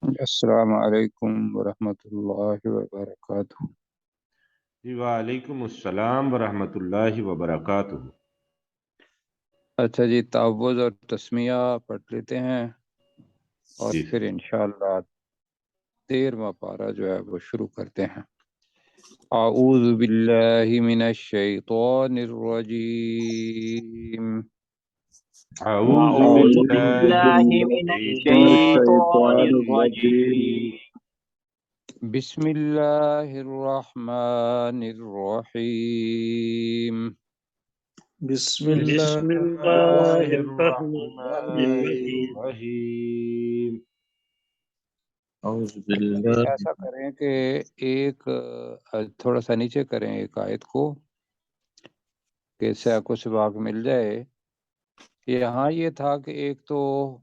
السلام علیکم ورحمۃ اللہ وبرکاتہ۔ جی وعلیکم السلام ورحمۃ اللہ وبرکاتہ۔ اچھا جی، تعوذ اور تسمیہ پڑھ لیتے ہیں اور جی پھر انشاءاللہ 13واں پارہ جو ہے وہ شروع کرتے ہیں۔ اعوذ باللہ من الشیطان الرجیم۔ اعوذ أعوذ باللہ بالله من من الشیطان الشيطان الرجیم۔ الرجيم. بسم اللہ الرحمن الرحیم۔ بسم بسم الله اللہ الرحمن الرحمن الرحيم. الرحیم۔ أعوذ اچھا جی، بالله ایسا کریں کہ ایک تھوڑا سا نیچے کریں ایک آیت کو کہ اس سے آپ کو سباق مل جائے۔ یہاں یہ تھا کہ ایک تو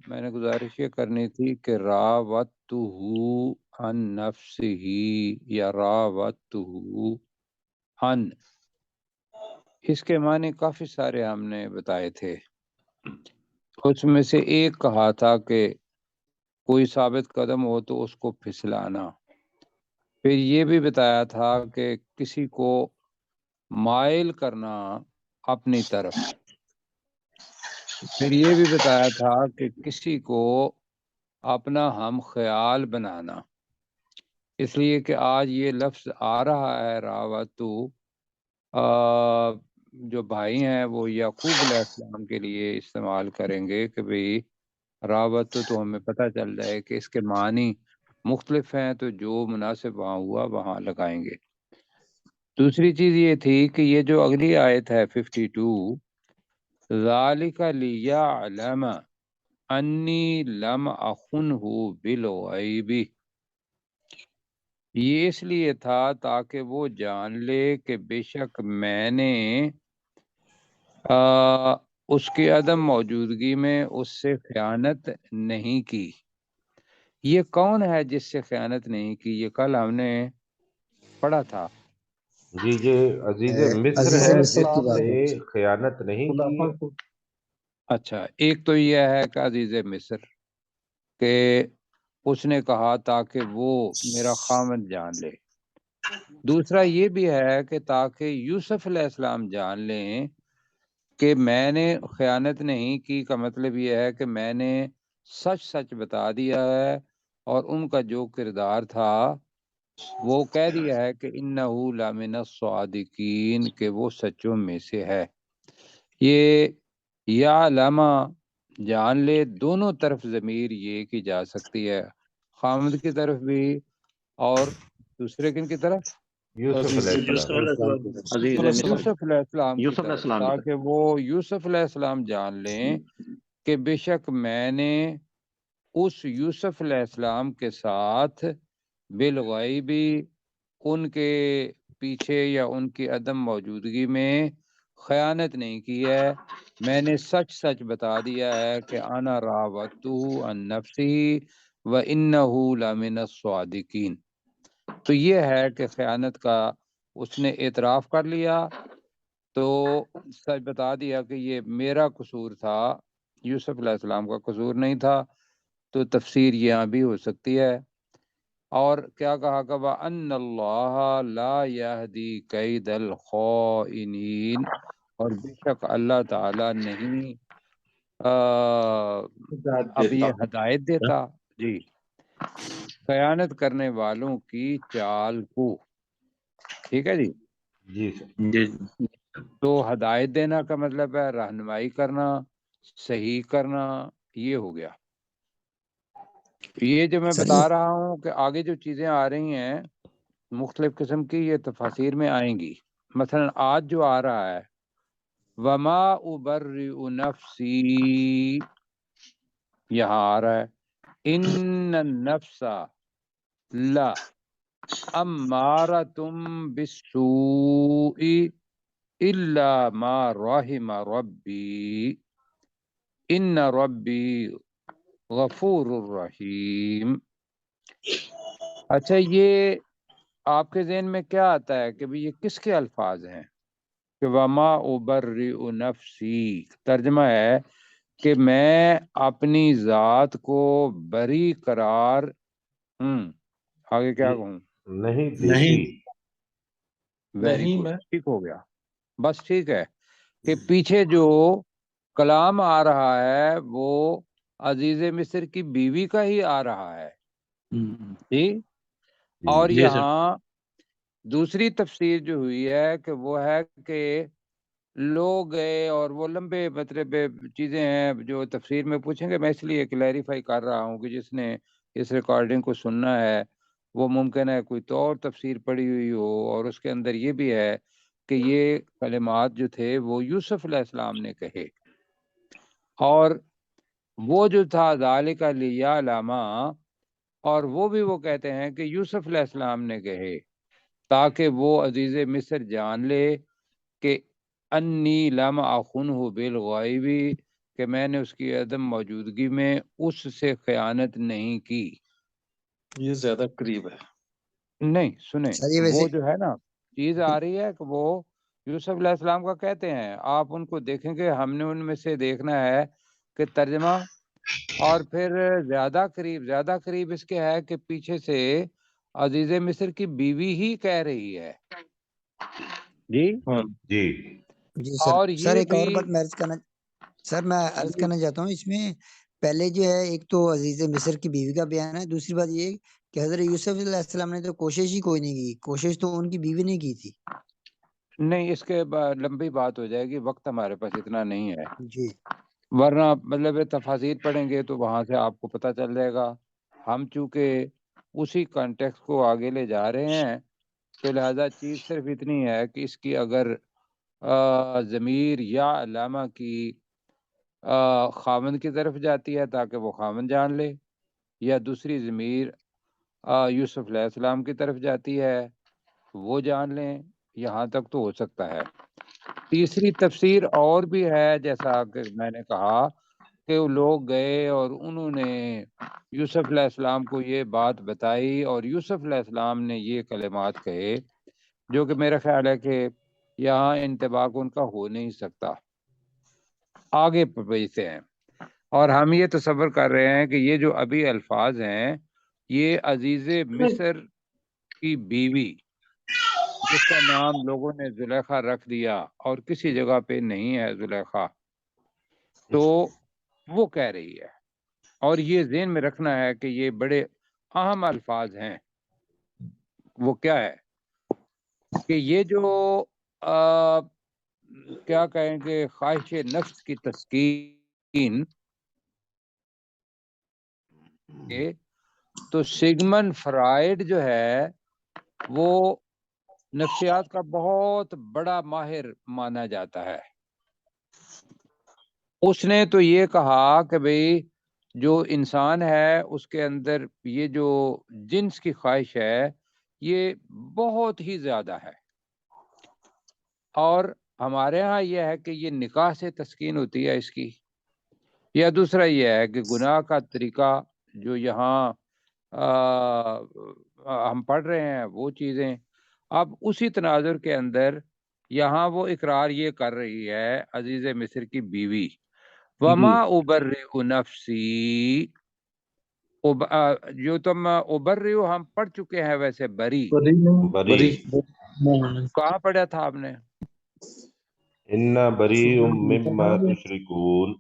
میں نے گزارش یہ کرنی تھی کہ راوتہ عن نفسہ یا راوتہ عن، اس کے معنی کافی سارے ہم نے بتائے تھے۔ اس میں سے ایک کہا تھا کہ کوئی ثابت قدم ہو تو اس کو پھسلانا، پھر یہ بھی بتایا تھا کہ کسی کو مائل کرنا اپنی طرف، پھر یہ بھی بتایا تھا کہ کسی کو اپنا ہم خیال بنانا، اس لیے کہ آج یہ لفظ آ رہا ہے راوتو، جو بھائی ہیں وہ یعقوب علیہ السلام کے لیے استعمال کریں گے کہ بھئی راوتو، تو ہمیں پتہ چل جائے کہ اس کے معنی مختلف ہیں، تو جو مناسب وہاں ہوا وہاں لگائیں گے۔ دوسری چیز یہ تھی کہ یہ جو اگلی آیت ہے 52، ذالک لیعلم انی لم اخنہ بالغیب، یہ اس لیے تھا تاکہ وہ جان لے کہ بے شک میں نے اس کی عدم موجودگی میں اس سے خیانت نہیں کی۔ یہ کون ہے جس سے خیانت نہیں کی؟ یہ کل ہم نے پڑھا تھا۔ جی یہ عزیز مصر عزیز ہے مصر جس کی بات سے ہے. خیانت نہیں کی۔ اچھا، ایک تو یہ ہے کہ عزیز مصر کہ اس نے کہا تاکہ وہ میرا خامد جان لے، دوسرا یہ بھی ہے کہ تاکہ یوسف علیہ السلام جان لیں کہ میں نے خیانت نہیں کی، کا مطلب یہ ہے کہ میں نے سچ سچ بتا دیا ہے، اور ان کا جو کردار تھا وہ کہہ دیا ہے کہ انہو لمن الصادقین، کہ وہ سچوں میں سے ہے۔ یہ یا علامہ جان لے، دونوں طرف ضمیر یہ کی جا سکتی ہے، خامد کی طرف بھی اور دوسرے کن کی طرف، یوسف علیہ السلام۔ عزیز مصر. یوسف علیہ السلام کی یوسف علیہ طرف، السلام کی طرف. تاکہ وہ یوسف علیہ السلام جان لیں کہ بے شک میں نے اس یوسف علیہ السلام کے ساتھ بالغیبی، ان کے پیچھے یا ان کی عدم موجودگی میں خیانت نہیں کی ہے، میں نے سچ سچ بتا دیا ہے کہ انا راوتہ عن نفسہ وانہ لمن الصادقین۔ تو یہ ہے کہ خیانت کا اس نے اعتراف کر لیا، تو سچ بتا دیا کہ یہ میرا قصور تھا، یوسف علیہ السلام کا قصور نہیں تھا، تو تفسیر یہاں بھی ہو سکتی ہے۔ اور کیا کہا کہ وَأَنَّ اللَّهَ لَا يَهْدِي كَيْدَ الْخَائِنِينَ، اور بے شک اللہ تعالیٰ نہیں اب یہ ہدایت دیتا جی خیانت کرنے والوں کی چال کو۔ ٹھیک ہے جی، جی سر۔ جی تو ہدایت دینا کا مطلب ہے رہنمائی کرنا، صحیح کرنا، یہ ہو گیا۔ یہ جو میں بتا رہا ہوں کہ آگے جو چیزیں آ رہی ہیں مختلف قسم کی، یہ تفاسیر میں آئیں گی۔ مثلا آج جو آ رہا ہے وما ابرئ نفسی، یہاں آ رہا ہے ان النفس لا امارتم بالسوء الا ما رحم ربی ان ربی غفور الرحیم۔ اچھا، یہ آپ کے ذہن میں کیا آتا ہے کہ بھی یہ کس کے الفاظ ہیں کہ وما ابرئ نفسی؟ ترجمہ ہے کہ میں اپنی ذات کو بری قرار آگے کیا جی، کہوں؟ نہیں دیتی، ویری گڈ، ٹھیک ہو گیا، بس ٹھیک ہے کہ پیچھے جو کلام آ رہا ہے وہ عزیز مصر کی بیوی کا ہی آ رہا ہے، جی۔ اور یہاں دوسری تفسیر جو ہوئی ہے کہ وہ ہے کہ لوگ گئے، اور وہ لمبے مطلب چیزیں ہیں جو تفسیر میں پوچھیں گے، میں اس لیے کلیریفائی کر رہا ہوں کہ جس نے اس ریکارڈنگ کو سننا ہے وہ ممکن ہے کوئی تو اور تفسیر پڑھی ہوئی ہو، اور اس کے اندر یہ بھی ہے کہ یہ کلمات جو تھے وہ یوسف علیہ السلام نے کہے، اور وہ جو تھا ذالک لیعلما، اور وہ بھی وہ کہتے ہیں کہ یوسف علیہ السلام نے کہے تاکہ وہ عزیز مصر جان لے کہ انی لم اخنہ بالغیب، کہ میں نے اس کی عدم موجودگی میں اس سے خیانت نہیں کی۔ یہ زیادہ قریب ہے۔ نہیں سنیں، سر یہ ویسے وہ جو ہے نا چیز آ رہی ہے کہ وہ یوسف علیہ السلام کا کہتے ہیں، آپ ان کو دیکھیں گے، ہم نے ان میں سے دیکھنا ہے کہ ترجمہ، اور پھر زیادہ قریب اس کے ہے کہ پیچھے سے عزیز مصر کی بیوی ہی کہہ رہی ہے، جی۔ جی جی سر، اور سر یہ ایک اور بھی بات میں عرض کرنا، سر میں عرض کرنا چاہتا ہوں، اس میں پہلے جو ہے ایک تو عزیز مصر کی بیوی کا بیان ہے، دوسری بات یہ کہ حضرت یوسف علیہ السلام نے تو کوشش ہی کوئی نہیں کی، کوشش تو ان کی بیوی نے کی تھی۔ نہیں، اس کے لمبی بات ہو جائے گی، وقت ہمارے پاس اتنا نہیں ہے، جی ورنہ مطلب تفاسیر پڑھیں گے تو وہاں سے آپ کو پتہ چل جائے گا۔ ہم چونکہ اسی کانٹیکس کو آگے لے جا رہے ہیں تو لہذا چیز صرف اتنی ہے کہ اس کی اگر ضمیر یا علامہ کی خاوند کی طرف جاتی ہے تاکہ وہ خاوند جان لے، یا دوسری ضمیر یوسف علیہ السلام کی طرف جاتی ہے وہ جان لیں، یہاں تک تو ہو سکتا ہے۔ تیسری تفسیر اور بھی ہے، جیسا کہ میں نے کہا کہ وہ لوگ گئے اور انہوں نے یوسف علیہ السلام کو یہ بات بتائی، اور یوسف علیہ السلام نے یہ کلمات کہے، جو کہ میرا خیال ہے کہ یہاں انطباق ان کا ہو نہیں سکتا۔ آگے بھیجتے ہیں، اور ہم یہ تصور کر رہے ہیں کہ یہ جو ابھی الفاظ ہیں یہ عزیز مصر کی بیوی، جس کا نام لوگوں نے زلیخا رکھ دیا اور کسی جگہ پہ نہیں ہے زلیخا، تو وہ کہہ رہی ہے، اور یہ ذہن میں رکھنا ہے کہ یہ بڑے اہم الفاظ ہیں۔ وہ کیا ہے کہ یہ جو کیا کہیں کہ خواہش نفس کی تسکین، تو سیگمنڈ فرائڈ جو ہے وہ نفسیات کا بہت بڑا ماہر مانا جاتا ہے۔ اس نے تو یہ کہا کہ بھئی جو انسان ہے اس کے اندر یہ جو جنس کی خواہش ہے یہ بہت ہی زیادہ ہے، اور ہمارے ہاں یہ ہے کہ یہ نکاح سے تسکین ہوتی ہے اس کی، یا دوسرا یہ ہے کہ گناہ کا طریقہ جو یہاں ہم پڑھ رہے ہیں وہ چیزیں، اب اسی تناظر کے اندر یہاں وہ اقرار یہ کر رہی ہے عزیز مصر کی بیوی، وما ابرئ نفسی، جو تم ابرئ ہم پڑھ چکے ہیں ویسے بری، بری، کہاں پڑھا تھا آپ نے؟ انا بریء مما تشرکون،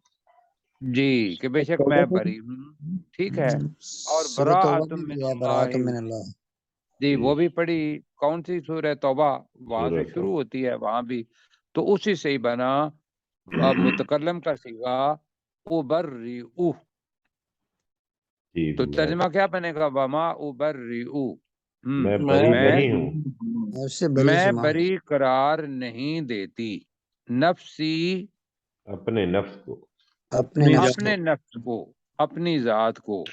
جی کہ بے شک میں بری ہوں، ٹھیک ہے، اور سورۃ توبہ براءۃ میں من بھی ہے اللہ، براۃ من اللہ۔ جی وہ بھی پڑھی، کون سی سورہ توبہ، وہاں سے سورۃ شروع توبہ، ہوتی ہے وہاں بھی، تو اسی سے ہی بنا متکلم کا صیغہ ابرئ، جی تو ترجمہ کیا بنے گا؟ وما ابرئ، میں بری نہیں ہوں، میں اس سے بری میں شمار ہوں۔ بری قرار نہیں دیتی نفسی، اپنے نفس کو، اپنے نفس کو، اپنے نفس کو، اپنی ذات کو،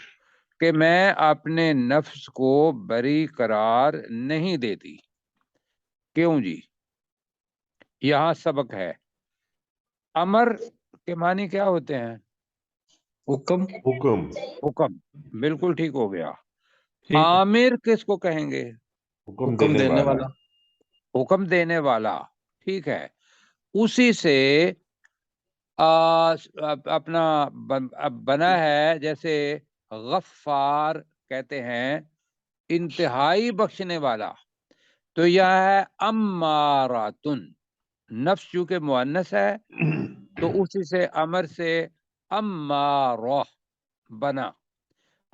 کہ میں اپنے نفس کو بری قرار نہیں دیتی۔ کیوں جی؟ یہاں سبق ہے۔ امر کے معنی کیا ہوتے ہیں؟ حکم، حکم، حکم، بالکل ٹھیک ہو گیا۔ ٹھیک ہے، آمر کس کو کہیں گے؟ حکم حکم دینے دینے والا، والا۔ حکم دینے والا، ٹھیک ہے۔ اسی سے اپنا بنا ہے، جیسے غفار کہتے ہیں انتہائی بخشنے والا. تو یہاں ہے اماراتن، نفس چونکہ مؤنث ہے تو اسی سے امر سے امارہ بنا.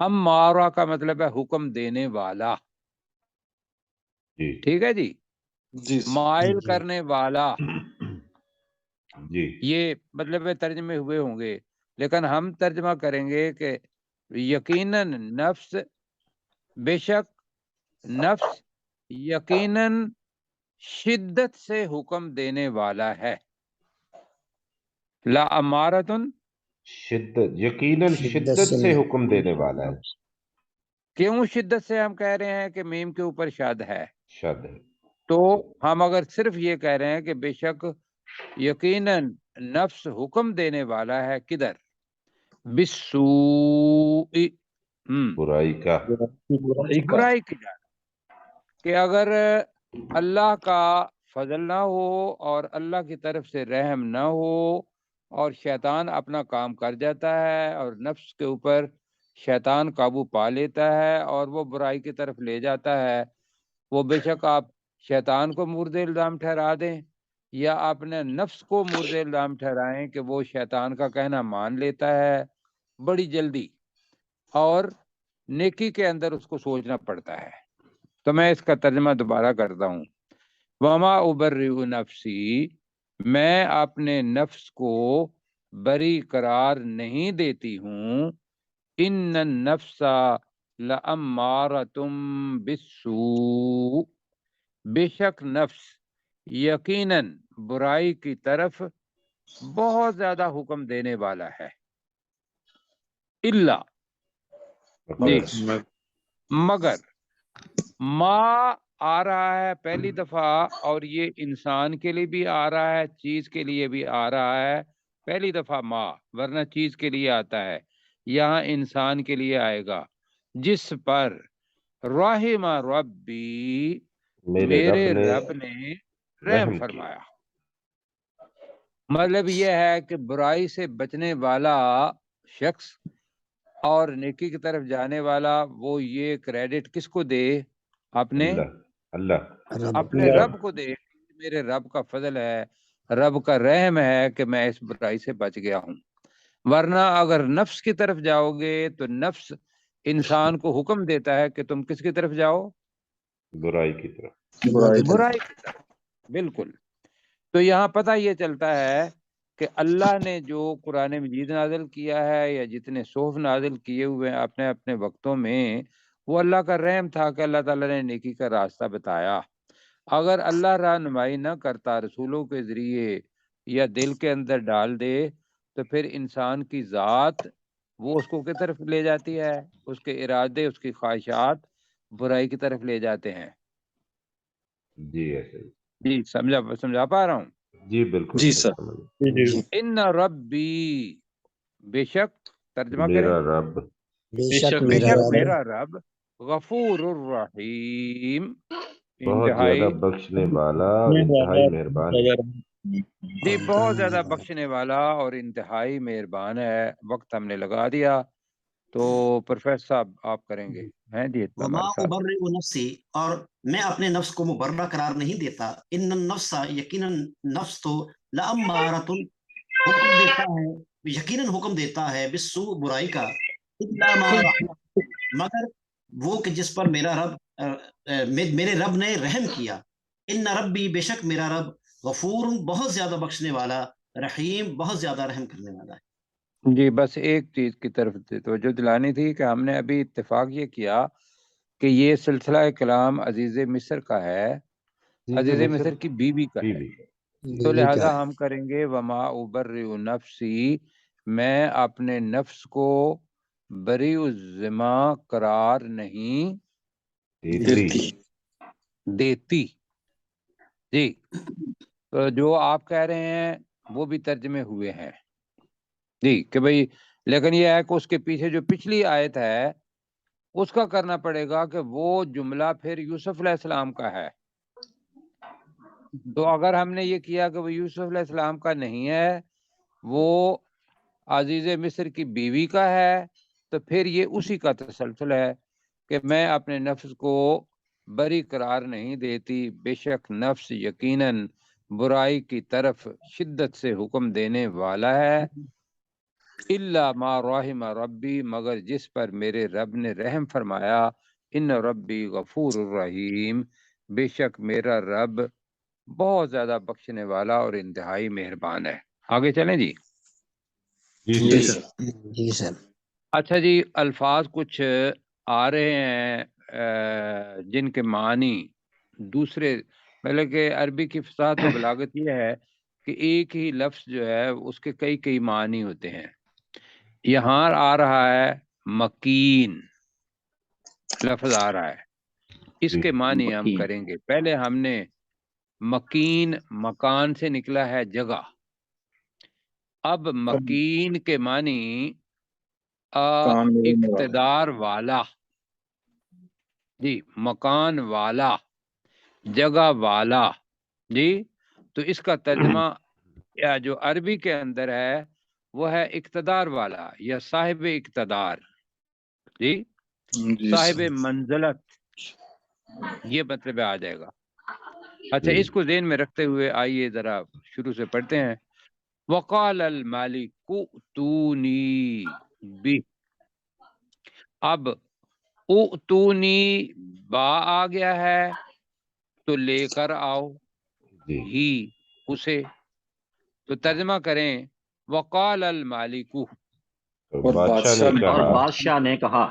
امارہ کا مطلب ہے حکم دینے والا. جی ٹھیک ہے جی. جی مائل کرنے والا، جی یہ مطلب ہے ترجمے ہوئے ہوں گے، لیکن ہم ترجمہ کریں گے کہ یقیناً نفس، بے شک نفس یقیناً شدت سے حکم دینے والا ہے. لا امارتن، شدت، یقیناً شدت سے حکم دینے والا ہے. کیوں شدت سے ہم کہہ رہے ہیں کہ میم کے اوپر شاد ہے؟ شد ہے. تو ہم اگر صرف یہ کہہ رہے ہیں کہ بے شک یقیناً نفس حکم دینے والا ہے، کدھر؟ بالسوء، برائی کا. برائی کی جانب. کہ اگر اللہ کا فضل نہ ہو اور اللہ کی طرف سے رحم نہ ہو اور شیطان اپنا کام کر جاتا ہے اور نفس کے اوپر شیطان قابو پا لیتا ہے اور وہ برائی کی طرف لے جاتا ہے، وہ بے شک آپ شیطان کو مورد الزام ٹھہرا دیں یا اپنے نفس کو مورد الزام ٹھہرائیں کہ وہ شیطان کا کہنا مان لیتا ہے بڑی جلدی، اور نیکی کے اندر اس کو سوچنا پڑتا ہے. تو میں اس کا ترجمہ دوبارہ کرتا ہوں. وما ابرئ نفسی، میں اپنے نفس کو بری قرار نہیں دیتی ہوں. ان النفس لامارۃ بالسوء، بے شک نفس یقیناً برائی کی طرف بہت زیادہ حکم دینے والا ہے. الا، جی، مگر ما آ رہا ہے پہلی دفعہ، اور یہ انسان کے لیے بھی آ رہا ہے، چیز کے لیے بھی آ رہا ہے پہلی دفعہ ما، ورنہ چیز کے لیے آتا ہے، یہاں انسان کے لیے آئے گا. جس پر رحم ربی، میرے رب نے رحم فرمایا. مطلب یہ ہے کہ برائی سے بچنے والا شخص اور نیکی کی طرف جانے والا، وہ یہ کریڈٹ کس کو دے؟ اپنے اپنے رب کو دے. میرے رب کا فضل ہے، رب کا رحم ہے کہ میں اس برائی سے بچ گیا ہوں. ورنہ اگر نفس کی طرف جاؤ گے تو نفس انسان کو حکم دیتا ہے کہ تم کس کی طرف جاؤ؟ برائی کی طرف. برائی کی طرف، بالکل. تو یہاں پتہ یہ چلتا ہے کہ اللہ نے جو قرآن مجید نازل کیا ہے یا جتنے صحف نازل کیے ہوئے ہیں اپنے اپنے وقتوں میں، وہ اللہ کا رحم تھا کہ اللہ تعالیٰ نے نیکی کا راستہ بتایا. اگر اللہ رہنمائی نہ کرتا رسولوں کے ذریعے یا دل کے اندر ڈال دے تو پھر انسان کی ذات وہ اس کو کی طرف لے جاتی ہے، اس کے ارادے، اس کی خواہشات برائی کی طرف لے جاتے ہیں. جی ایسے جی سمجھا پا رہا ہوں؟ جی بالکل. جی سر. ان ربی، بے شک، ترجمہ کریں، میرا رب، بے شک بے میرا شک رب میرا رب غفور الرحیم، بہت زیادہ انتہائی، بخشنے والا اور انتہائی مہربان ہے. جی بہت زیادہ بخشنے والا اور انتہائی مہربان ہے. وقت ہم نے لگا دیا تو پروفیسر صاحب آپ کریں گے. ہیں جی وما ابرئ نفسی، اور میں اپنے نفس کو مبرہ قرار نہیں دیتا. ان النفس، یقیناً نفس تو لامارۃ، حکم دیتا ہے، یقیناً حکم دیتا ہے بالسوء، برائی کا، الا ما رحم، مگر وہ کہ جس پر میرے رب نے رحم کیا. ان ربی، بے شک میرا رب، غفور، بہت زیادہ بخشنے والا، رحیم، بہت زیادہ رحم کرنے والا ہے. جی بس ایک چیز کی طرف توجہ دلانی تھی کہ ہم نے ابھی اتفاق یہ کیا کہ یہ سلسلہ کلام عزیز مصر کا ہے، عزیز مصر کی بیوی کا ہے. تو لہذا ہم کریں گے وما ابرئ نفسی، میں اپنے نفس کو بری الذمہ قرار نہیں دیتی. جی تو جو آپ کہہ رہے ہیں وہ بھی ترجمے ہوئے ہیں جی کہ بھئی، لیکن یہ ہے کہ اس کے پیچھے جو پچھلی آیت ہے اس کا کرنا پڑے گا کہ وہ جملہ پھر یوسف علیہ السلام کا ہے. تو اگر ہم نے یہ کیا کہ وہ یوسف علیہ السلام کا نہیں ہے، وہ عزیز مصر کی بیوی کا ہے، تو پھر یہ اسی کا تسلسل ہے کہ میں اپنے نفس کو بری قرار نہیں دیتی، بے شک نفس یقیناً برائی کی طرف شدت سے حکم دینے والا ہے، الا ما رحم ربی، مگر جس پر میرے رب نے رحم فرمایا، ان ربی غفور الرحیم، بے شک میرا رب بہت زیادہ بخشنے والا اور انتہائی مہربان ہے۔ آگے چلیں جی۔ جی سر۔ جی سر۔ اچھا جی، الفاظ کچھ آ رہے ہیں جن کے معنی دوسرے، مطلب کہ عربی کی فصاحت و بلاغت یہ ہے کہ ایک ہی لفظ جو ہے اس کے کئی کئی معنی ہوتے ہیں۔ یہاں آ رہا ہے مکین، لفظ آ رہا ہے، اس کے معنی ہم کریں گے۔ پہلے ہم نے مکین مکان سے نکلا ہے جگہ، اب مکین کے معنی اقتدار والا، جی مکان والا، جگہ والا، جی تو اس کا ترجمہ یا جو عربی کے اندر ہے وہ ہے اقتدار والا یا صاحب اقتدار، جی صاحب منزلت، یہ مطلب آ جائے گا۔ اچھا، اس کو ذہن میں رکھتے ہوئے آئیے ذرا شروع سے پڑھتے ہیں۔ وقال المالک ائتونی بہ، اب ائتونی با آ گیا ہے تو لے کر آؤ ہی اسے، تو ترجمہ کریں وقال المالک، اور بادشاہ نے کہا،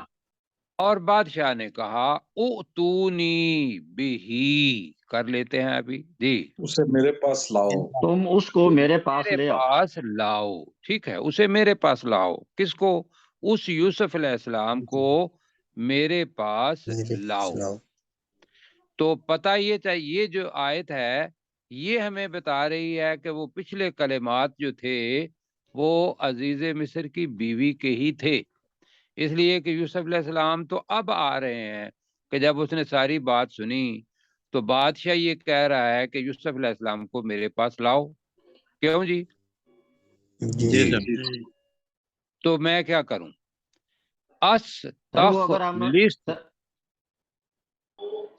اور بادشاہ نے کہا ائتونی بہ، کر لیتے ہیں ابھی جی، اسے میرے پاس لاؤ، تم اس کو میرے پاس میرے لے آؤ، پاس لاؤ، ٹھیک ہے، اسے میرے پاس لاؤ، کس کو؟ اس یوسف علیہ السلام کو میرے پاس لاؤ۔ تو پتہ یہ چاہیے، یہ جو آیت ہے یہ ہمیں بتا رہی ہے کہ وہ پچھلے کلمات جو تھے وہ عزیز مصر کی بیوی کے ہی تھے، اس لیے کہ یوسف علیہ السلام تو اب آ رہے ہیں کہ جب اس نے ساری بات سنی تو بادشاہ یہ کہہ رہا ہے کہ یوسف علیہ السلام کو میرے پاس لاؤ، کیوں جی؟ تو میں کیا کروں؟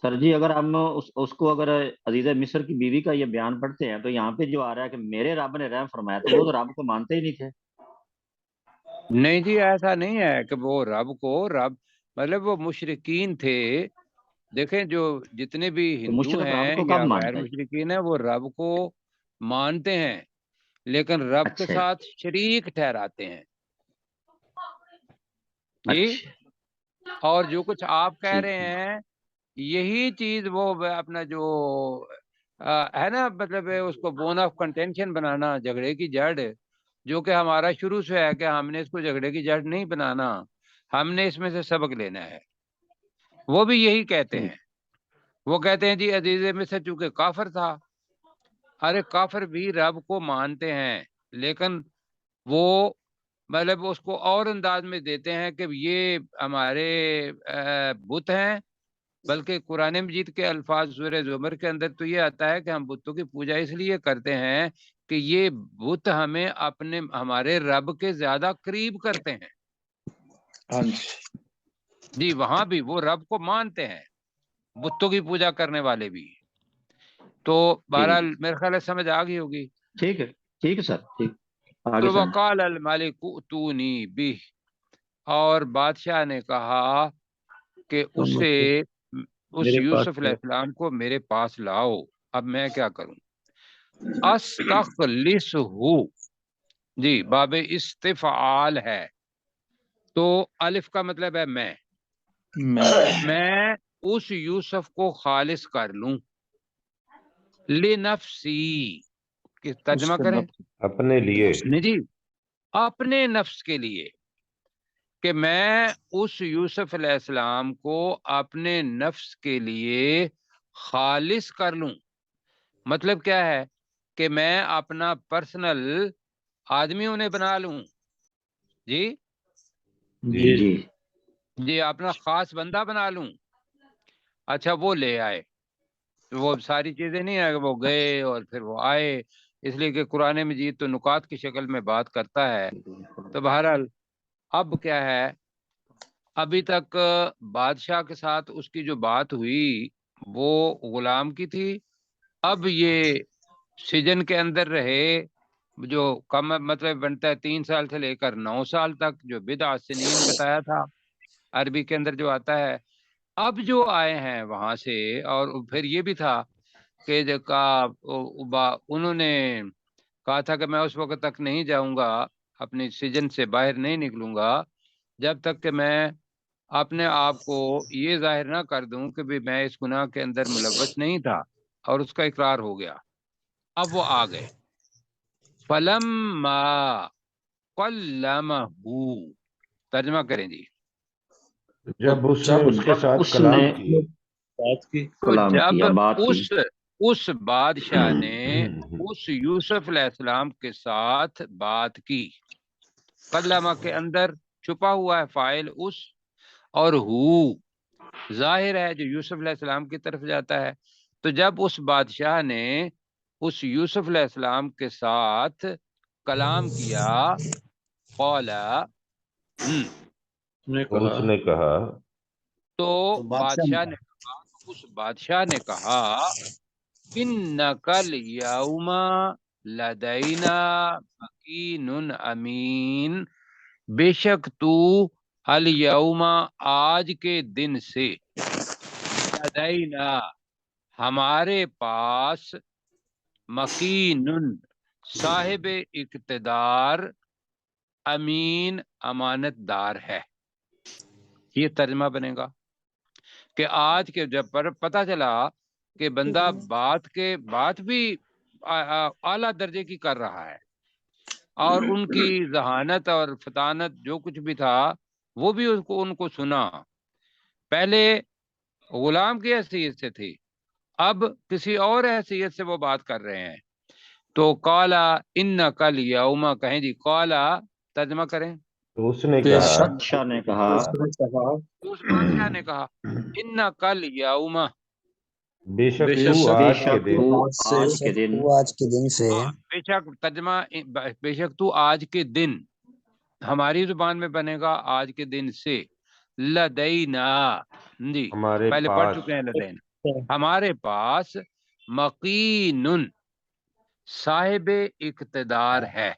سر جی اگر ہم اس کو اگر عزیز مصر کی بیوی کا یہ بیان پڑھتے ہیں تو یہاں پہ جو آ رہا ہے کہ میرے رب نے رحم فرمایا، تو وہ تو رب کو مانتے ہی نہیں تھے۔ نہیں جی، ایسا نہیں ہے کہ وہ رب کو، رب مطلب وہ مشرکین تھے۔ دیکھیں جو جتنے بھی ہندو ہیں یا غیر مشرکین ہیں وہ رب کو مانتے ہیں لیکن رب کے ساتھ شریک ٹھہراتے ہیں جی۔ اور جو کچھ آپ کہہ رہے ہیں یہی چیز وہ اپنا جو ہے نا، مطلب اس کو بون آف کنٹینشن بنانا، جھگڑے کی جڑ، جو کہ ہمارا شروع سے ہے کہ ہم نے اس کو جھگڑے کی جڑ نہیں بنانا، ہم نے اس میں سے سبق لینا ہے۔ وہ بھی یہی کہتے ہیں، وہ کہتے ہیں جی عزیز مصر چونکہ کافر تھا، ارے کافر بھی رب کو مانتے ہیں لیکن وہ مطلب اس کو اور انداز میں دیتے ہیں کہ یہ ہمارے بت ہیں، بلکہ قرآن مجید کے الفاظ سورہ زمر کے اندر تو یہ آتا ہے کہ ہم بتوں کی پوجا اس لیے کرتے ہیں کہ یہ بت ہمیں ہمارے رب کے زیادہ قریب کرتے ہیں جی۔ وہاں بھی وہ رب کو مانتے ہیں، بتوں کی پوجا کرنے والے بھی۔ تو بہرحال میرے خیال ہے سمجھ آ گئی ہوگی۔ ٹھیک ہے، ٹھیک ہے سر، ٹھیک۔ تو وقال الملک ائتونی بہ، اور بادشاہ نے کہا کہ اسے اس یوسف علیہ السلام کو میرے پاس لاؤ۔ اب میں کیا کروں؟ استخلصہ، جی باب استفعال ہے تو الف کا مطلب ہے میں اس یوسف کو خالص کر لوں، لنفسی، ترجمہ کریں اپنے لیے، نہیں جی اپنے نفس کے لیے، کہ میں اس یوسف علیہ السلام کو اپنے نفس کے لیے خالص کر لوں۔ مطلب کیا ہے کہ میں اپنا پرسنل آدمی انہیں بنا لوں، جی جی جی اپنا خاص بندہ بنا لوں۔ اچھا وہ لے آئے، وہ ساری چیزیں نہیں ہے کہ وہ گئے اور پھر وہ آئے، اس لیے کہ قرآن مجید تو نکات کی شکل میں بات کرتا ہے۔ تو بہرحال اب کیا ہے، ابھی تک بادشاہ کے ساتھ اس کی جو بات ہوئی وہ غلام کی تھی. اب یہ سجن کے اندر رہے جو کم مطلب بنتا ہے 3 سال سے لے کر 9 سال تک، جو بضع سنین بتایا تھا عربی کے اندر جو آتا ہے. اب جو آئے ہیں وہاں سے، اور پھر یہ بھی تھا کہ انہوں نے کہا تھا کہ میں اس وقت تک نہیں جاؤں گا، اپنی سجن سے باہر نہیں نکلوں گا جب تک کہ میں اپنے آپ کو یہ ظاہر نہ کر دوں کہ بھی میں اس گناہ کے اندر ملوث نہیں تھا، اور اس کا اقرار ہو گیا. اب وہ آ گئے. فلما کلمہ، ترجمہ کریں جی. جب اس نے اس کے ساتھ کلام کی، تو جب اس بادشاہ نے اس یوسف علیہ السلام کے ساتھ بات کی، کلمہ کے اندر چھپا ہوا ہے فاعل اس، اور ہو ظاہر ہے جو یوسف علیہ السلام کی طرف جاتا ہے. تو جب اس بادشاہ نے اس یوسف علیہ السلام کے ساتھ کلام کیا، قال، اس نے کہا، تو اس بادشاہ نے کہا انک الیوم لدینا مکین امین، بے شک تو الیوم آج کے دن سے، لدینا ہمارے پاس، مکین صاحب اقتدار، امین امانت دار ہے. یہ ترجمہ بنے گا کہ آج کے جب پر پتہ چلا کہ بندہ بات بھی اعلیٰ درجے کی کر رہا ہے، اور ان کی ذہانت اور فطانت جو کچھ بھی تھا وہ بھی ان کو سنا. پہلے غلام کی حیثیت سے تھی، اب کسی اور حیثیت سے وہ بات کر رہے ہیں. تو قالا انک الیوم، کہیں جی قالا، ترجمہ کریں. تو اس نے کہا، بادشاہ نے کہا، اس بادشاہ نے کہا انک الیوم، بے شک تو آج کے دن، آج کے دن سے بے شک ترجمہ، بے شک تو آج کے دن، ہماری زبان میں بنے گا آج کے دن سے، لدینا جی ہمارے پہلے پڑھ پاس، چکے ہیں لدینا، ہمارے پاس، مقین صاحب اقتدار ہے،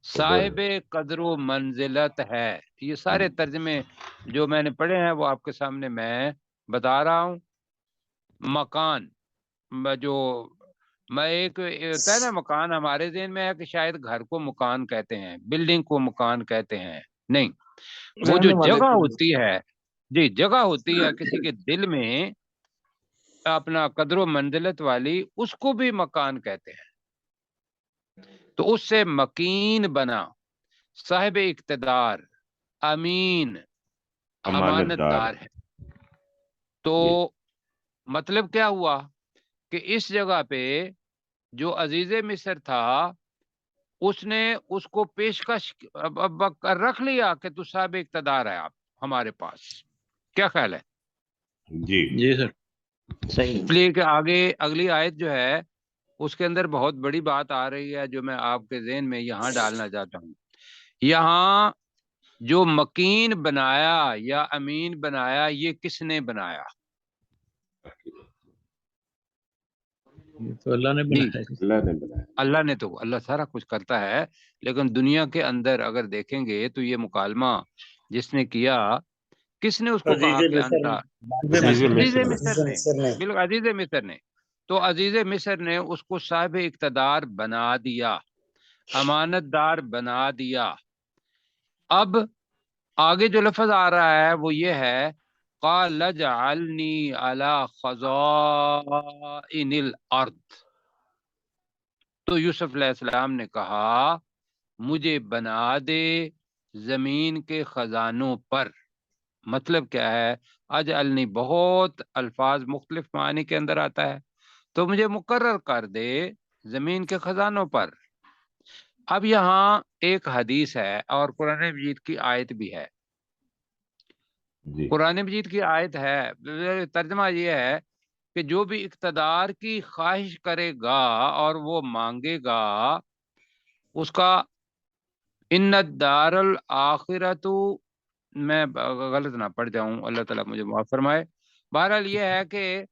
صاحب قدر و منزلت ہے. یہ سارے ترجمے جو میں نے پڑھے ہیں وہ آپ کے سامنے میں بتا رہا ہوں. مکان، جو میں ایک ہوتا ہے نا مکان، ہمارے ذہن میں ہے کہ شاید گھر کو مکان کہتے ہیں، بلڈنگ کو مکان کہتے ہیں، نہیں، وہ جو جگہ ہوتی ہے، جی جگہ ہوتی ہے کسی کے دل میں اپنا قدر و منزلت والی، اس کو بھی مکان کہتے ہیں. تو اس سے مکین بنا، صاحب اقتدار، امین امانت دار ہے. تو مطلب کیا ہوا کہ اس جگہ پہ جو عزیز مصر تھا اس نے اس کو پیشکش رکھ لیا کہ تو صاحب اقتدار ہے، آپ ہمارے پاس. کیا خیال ہے؟ جی سر صحیح. اس لیے کہ آگے اگلی آیت جو ہے اس کے اندر بہت بڑی بات آ رہی ہے جو میں آپ کے ذہن میں یہاں ڈالنا چاہتا ہوں. یہاں جو مکین بنایا یا امین بنایا، یہ کس نے بنایا؟ تو اللہ نے بنایا. اللہ نے. تو اللہ سارا کچھ کرتا ہے، لیکن دنیا کے اندر اگر دیکھیں گے تو یہ مکالمہ جس نے کیا، کس نے اس کو کہا کہ انتا عزیز مصر نے، بالکل عزیز مصر نے. تو عزیز مصر نے اس کو صاحب اقتدار بنا دیا، امانت دار بنا دیا. اب آگے جو لفظ آ رہا ہے وہ یہ ہے، قال اجعلنی علی خزائن الارض. تو یوسف علیہ السلام نے کہا مجھے بنا دے زمین کے خزانوں پر. مطلب کیا ہے؟ اجعلنی بہت الفاظ مختلف معنی کے اندر آتا ہے، تو مجھے مقرر کر دے زمین کے خزانوں پر. اب یہاں ایک حدیث ہے اور قرآن مجید کی آیت بھی ہے. قرآن مجید کی آیت ہے، ترجمہ یہ ہے کہ جو بھی اقتدار کی خواہش کرے گا اور وہ مانگے گا، اس کا ان الدار الآخرۃ میں غلط نہ پڑ جاؤں، اللہ تعالیٰ مجھے معاف فرمائے۔ بہرحال یہ ہے کہ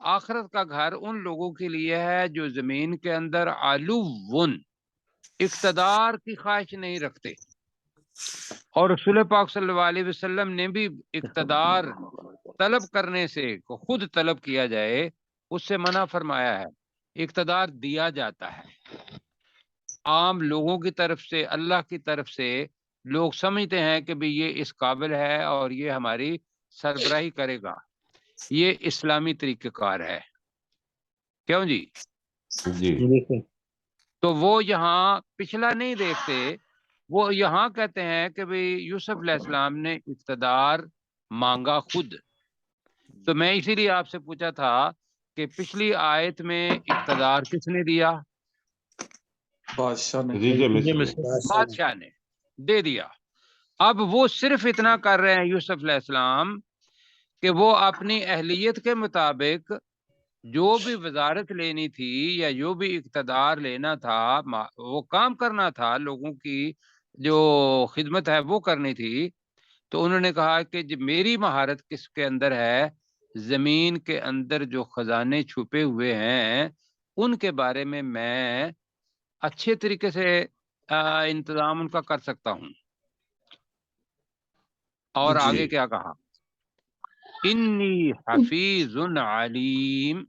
آخرت کا گھر ان لوگوں کے لیے ہے جو زمین کے اندر علوّن اقتدار کی خواہش نہیں رکھتے، اور رسول پاک صلی اللہ علیہ وسلم نے بھی اقتدار طلب کرنے سے، خود طلب کیا جائے، اس سے منع فرمایا ہے۔ اقتدار دیا جاتا ہے عام لوگوں کی طرف سے، اللہ کی طرف سے۔ لوگ سمجھتے ہیں کہ بھی یہ اس قابل ہے اور یہ ہماری سربراہی کرے گا، یہ اسلامی طریقہ کار ہے، کیوں جی؟ جی تو وہ یہاں پچھلا نہیں دیکھتے، وہ یہاں کہتے ہیں کہ بھی یوسف علیہ السلام نے اقتدار مانگا خود۔ تو میں اسی لیے آپ سے پوچھا تھا کہ پچھلی آیت میں اقتدار کس نے دیا؟ عزیز مصر بادشاہ نے دے دیا۔ اب وہ صرف اتنا کر رہے ہیں یوسف علیہ السلام کہ وہ اپنی اہلیت کے مطابق جو بھی وزارت لینی تھی یا جو بھی اقتدار لینا تھا، وہ کام کرنا تھا، لوگوں کی جو خدمت ہے وہ کرنی تھی۔ تو انہوں نے کہا کہ میری مہارت کس کے اندر ہے؟ زمین کے اندر جو خزانے چھپے ہوئے ہیں ان کے بارے میں اچھے طریقے سے انتظام ان کا کر سکتا ہوں۔ اور آگے کیا کہا؟ انی حفیظ علیم،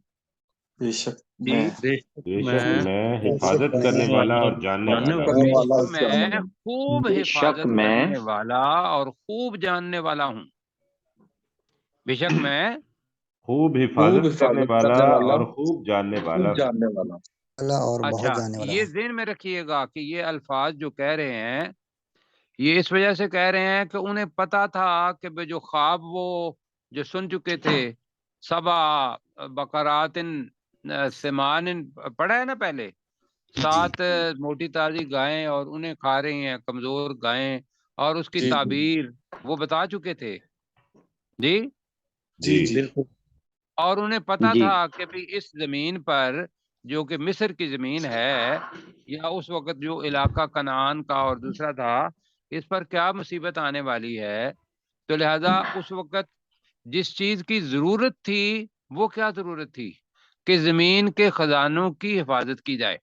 بے شک میں حفاظت کرنے والا اور جاننے والا ہوں۔ میں خوب بے شک حفاظت میں کرنے والا اور خوب جاننے والا ہوں۔ بے شک میں خوب حفاظت کرنے والا اور خوب جاننے والا ہوں۔ اللہ اور اچھا، بہت جاننے والا یہ ہے۔ ذہن میں رکھیے گا کہ یہ الفاظ جو کہہ رہے ہیں یہ اس وجہ سے کہہ رہے ہیں کہ انہیں پتا تھا کہ جو خواب وہ جو سن چکے تھے، سبا بقرات سمان پڑھا ہے نا پہلے، 7 موٹی تازی گائیں اور انہیں کھا رہی ہیں کمزور گائیں، اور اس کی تعبیر وہ بتا چکے تھے۔ جی بالکل۔ اور انہیں پتا جی تھا کہ بھی اس زمین پر جو کہ مصر کی زمین ہے، یا اس وقت جو علاقہ کنعان کا اور دوسرا تھا، اس پر کیا مصیبت آنے والی ہے۔ تو لہذا اس وقت جس چیز کی ضرورت تھی وہ کیا ضرورت تھی کہ زمین کے خزانوں کی حفاظت کی جائے،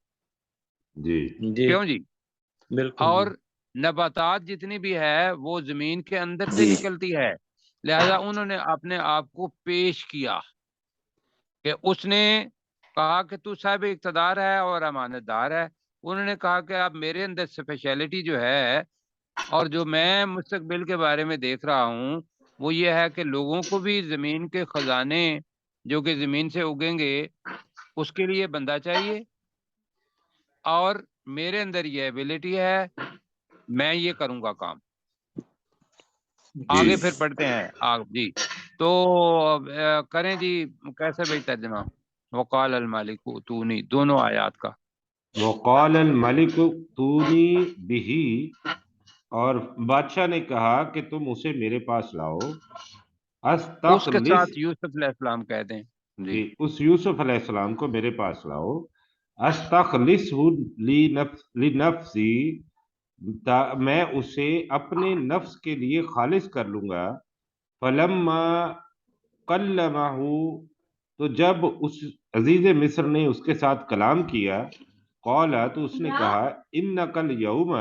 کیوں جی؟ بالکل۔ اور نباتات جتنی بھی ہے وہ زمین کے اندر سے جی نکلتی ہے، لہذا انہوں نے اپنے آپ کو پیش کیا کہ اس نے کہا کہ تو صاحب اقتدار ہے اور امانت دار ہے۔ انہوں نے کہا کہ اب میرے اندر اسپیشلٹی جو ہے اور جو میں مستقبل کے بارے میں دیکھ رہا ہوں وہ یہ ہے کہ لوگوں کو بھی زمین کے خزانے جو کہ زمین سے اگیں گے اس کے لیے بندہ چاہیے، اور میرے اندر یہ ایبلٹی ہے، میں یہ کروں گا کام۔ آگے پھر پڑھتے ہیں جی، تو کریں جی کیسے بھائی ترجمہ وقال المالک اتونی، دونوں آیات کا۔ وقال الملک اتونی بہ، اور بادشاہ نے کہا کہ تم اسے میرے پاس لاؤ۔ اس کے ساتھ یوسف علیہ السلام کہہ دیں جی، اس یوسف علیہ السلام کو میرے پاس لاؤ۔ استخلصہ لنفسی، میں اسے اپنے نفس کے لیے خالص کر لوں گا۔ فلما کلمہ، تو جب اس عزیز مصر نے اس کے ساتھ کلام کیا، قال، تو اس نے کہا، انک الیوم،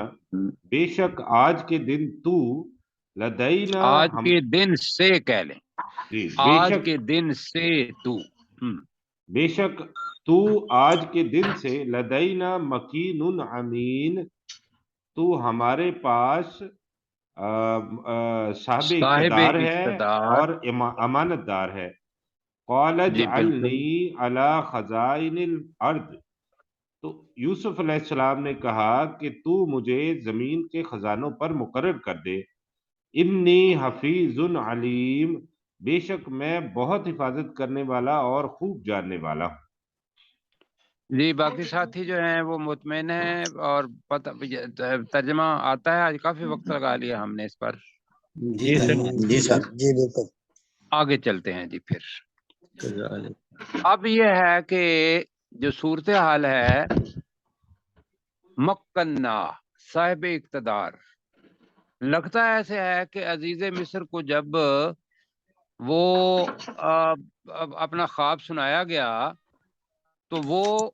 بے شک آج کے دن تو، لدینا، آج کے دن سے کہہ لیں، آج کے دن سے تو، بے شک تو آج کے دن سے، لدینا مکین امین، تو ہمارے پاس صاحب اقتدار ہے اور امانت دار ہے۔ قال جی بالکل، اجعلنی علی خزائن الارض، تو یوسف علیہ السلام نے کہا کہ تو مجھے زمین کے خزانوں پر مقرر کر دے۔ انی حفیظ علیم، بے شک میں بہت حفاظت کرنے والا اور خوب جاننے والا ہوں۔ جی باقی ساتھی جو ہیں وہ مطمئن ہیں اور ترجمہ آتا ہے؟ آج کافی وقت لگا لیا ہم نے اس پر، جی سر جی بالکل۔ آگے چلتے ہیں جی پھر۔ اب یہ ہے کہ جو صورتحال ہے، مکنہ صاحب اقتدار، لگتا ایسے ہے کہ عزیز مصر کو جب وہ اپنا خواب سنایا گیا تو وہ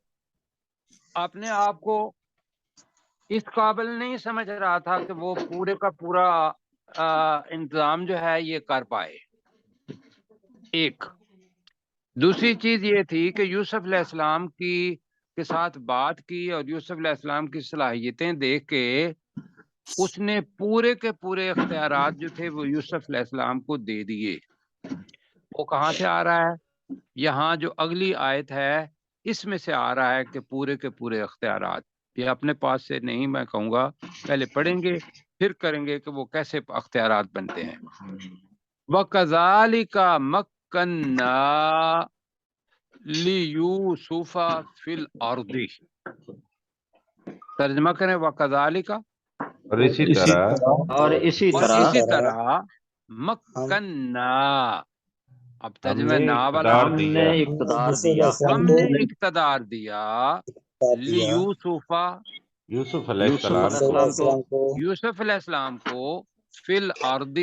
اپنے آپ کو اس قابل نہیں سمجھ رہا تھا کہ وہ پورے کا پورا انتظام جو ہے یہ کر پائے. ایک دوسری چیز یہ تھی کہ یوسف علیہ السلام کے ساتھ بات کی اور یوسف علیہ السلام کی صلاحیتیں دیکھ کے اس نے پورے کے پورے اختیارات جو تھے وہ یوسف علیہ السلام کو دے دیے. وہ کہاں سے آ رہا ہے؟ یہاں جو اگلی آیت ہے اس میں سے آ رہا ہے کہ پورے کے پورے اختیارات. یہ اپنے پاس سے نہیں میں کہوں گا، پہلے پڑھیں گے پھر کریں گے کہ وہ کیسے اختیارات بنتے ہیں. وَكَذَلِكَ مَكَّنَّا لِيُوسُفَ فِي الْأَرْضِ. ترجمہ کریں وَكَذَلِكَ، اور اسی طرح مَكَّنَّا. اب ترجمہ ہم نے نا والا ہم نے اقتدار دیا لیوسف یوسف علیہ السلام کو یوسف علیہ السلام کو فی الارض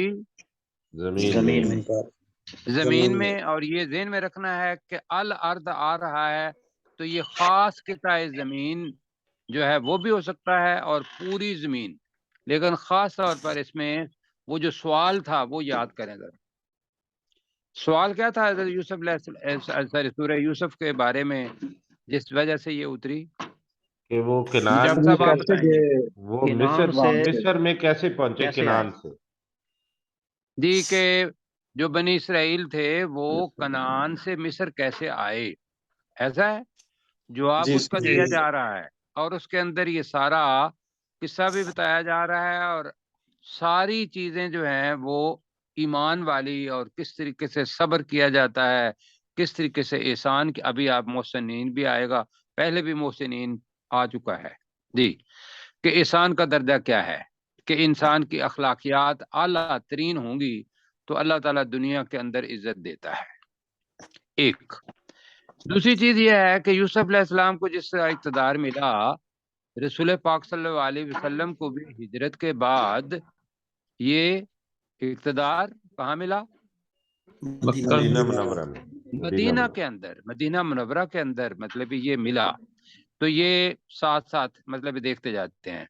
زمین میں. اور یہ ذہن میں رکھنا ہے کہ الارض آ رہا ہے تو یہ خاص قطع زمین جو ہے وہ بھی ہو سکتا ہے اور پوری زمین، لیکن خاص طور پر اس میں وہ جو سوال تھا وہ یاد کریں ذرا. سوال کیا تھا حضرت یوسف سورہ یوسف کے بارے میں جس وجہ سے یہ اتری؟ کہ وہ کنعان جب صاحب آپ بتائیں گے. وہ مصر میں کیسے پہنچے کنعان سے؟ جی کہ جو بنی اسرائیل تھے وہ کنعان سے مصر کیسے آئے، ایسا ہے جواب اس کا دیا جا رہا ہے. اور اس کے اندر یہ سارا قصہ بھی بتایا جا رہا ہے اور ساری چیزیں جو ہیں وہ ایمان والی، اور کس طریقے سے صبر کیا جاتا ہے، کس طریقے سے احسان کی. ابھی آپ محسنین بھی آئے گا، پہلے بھی محسنین آ چکا ہے جی، کہ احسان کا درجہ کیا ہے، کہ انسان کی اخلاقیات اعلیٰ ترین ہوں گی تو اللہ تعالیٰ دنیا کے اندر عزت دیتا ہے. ایک دوسری چیز یہ ہے کہ یوسف علیہ السلام کو جس طرح اقتدار ملا، رسول پاک صلی اللہ علیہ وسلم کو بھی ہجرت کے بعد یہ اقتدار کہاں ملا؟ مدینہ منورہ میں، مدینہ کے اندر، مدینہ منورہ کے اندر مطلب یہ ملا. تو یہ ساتھ ساتھ مطلب دیکھتے جاتے ہیں.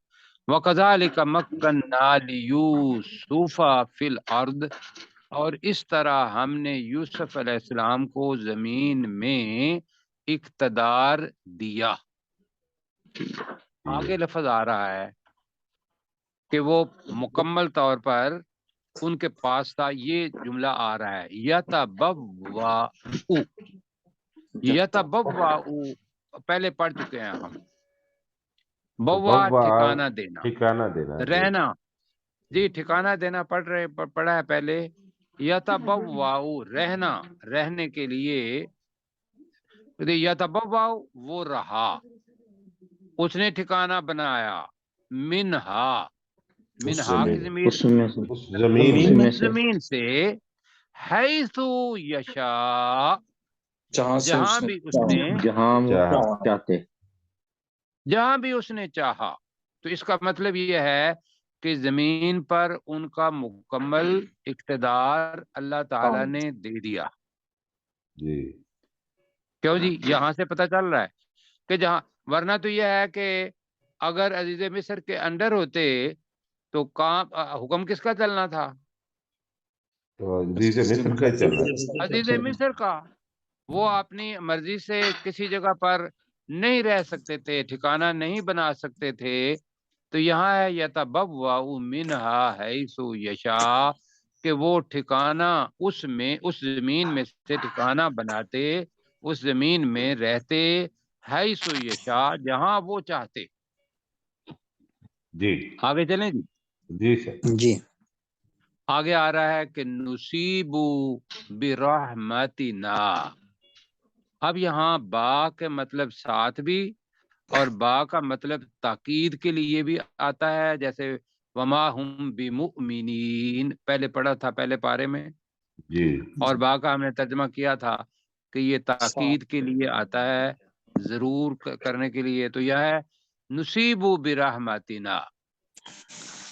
وَكَذَلِكَ مَكَّنَّا لِيُوسُفَ فِي الْأَرْضِ. اور اس طرح ہم نے یوسف علیہ السلام کو زمین میں اقتدار دیا. آگے لفظ آ رہا ہے کہ وہ مکمل طور پر ان کے پاس تھا. یہ جملہ آ رہا ہے یتبوأ پہلے پڑھ چکے ہیں ہم. بوا ٹھکانہ دینا، رہنا. جی ٹھکانہ دینا پڑھا ہے پہلے. یتبوأ رہنا، رہنے کے لیے. یتبوأ وہ رہا، اس نے ٹھکانہ بنایا. منہا کی زمین سے حیث یشاء جہاں بھی اس نے چاہا. تو اس کا مطلب یہ ہے کہ زمین پر ان کا مکمل اقتدار اللہ تعالیٰ نے دے دیا. کیوں جی؟ یہاں سے پتہ چل رہا ہے کہ جہاں، ورنہ تو یہ ہے کہ اگر عزیز مصر کے انڈر ہوتے تو حکم کس کا چلنا تھا؟ عزیز مصر کا. وہ اپنی مرضی سے کسی جگہ پر نہیں رہ سکتے تھے، ٹھکانہ نہیں بنا سکتے تھے. تو یہاں ہے یتبوأ منہا حیث یشاء کہ وہ ٹھکانہ اس زمین میں سے ٹھکانہ بناتے، اس زمین میں رہتے. حیث یشاء جہاں وہ چاہتے. جی آگے چلیں جی. جی سر جی آگے آ رہا ہے کہ نصیب برحمتنا. اب یہاں با کے مطلب ساتھ بھی اور با کا مطلب تاکید کے لیے بھی آتا ہے، جیسے وما ہم بمؤمنین پہلے پڑھا تھا پہلے پارے میں. جی اور با کا ہم نے ترجمہ کیا تھا کہ یہ تاکید کے لیے آتا ہے، ضرور کرنے کے لیے. تو یہ ہے نصیب برحمتنا.